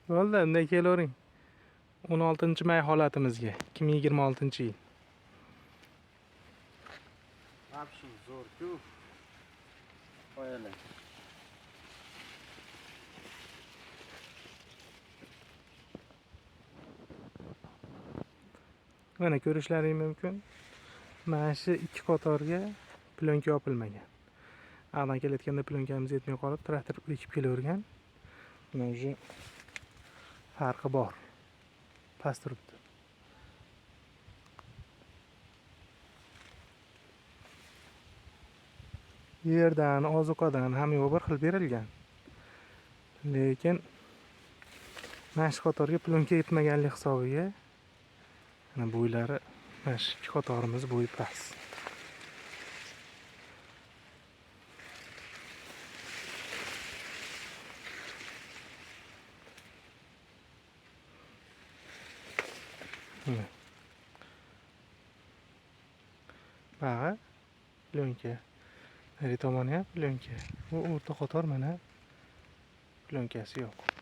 Bo'ldi, unday kelavering. 16-may holatimizga, 2026-yil. Вообще zo'r-ku. Qo'yalar. Mana ko'rishlaring mumkin. Mana shu ikki qatorga plyonka yopilmagan. Anadan kelayotganda plyonkamiz yetmay qolib, traktor ekib kelavergan. Mana shu farqi bor. Past turibdi. Yerdan, ozuqadan hamma bir xil berilgan. Lekin mana shu qatorga plyonka yetmaganlik hisobiga mana bo'ylari, mana shu ikki qatorimiz bo'yi past. Bag'i plyonka. Nari tomoni ham plyonka. Bu o'rta qator mana plyonkasi yo'q.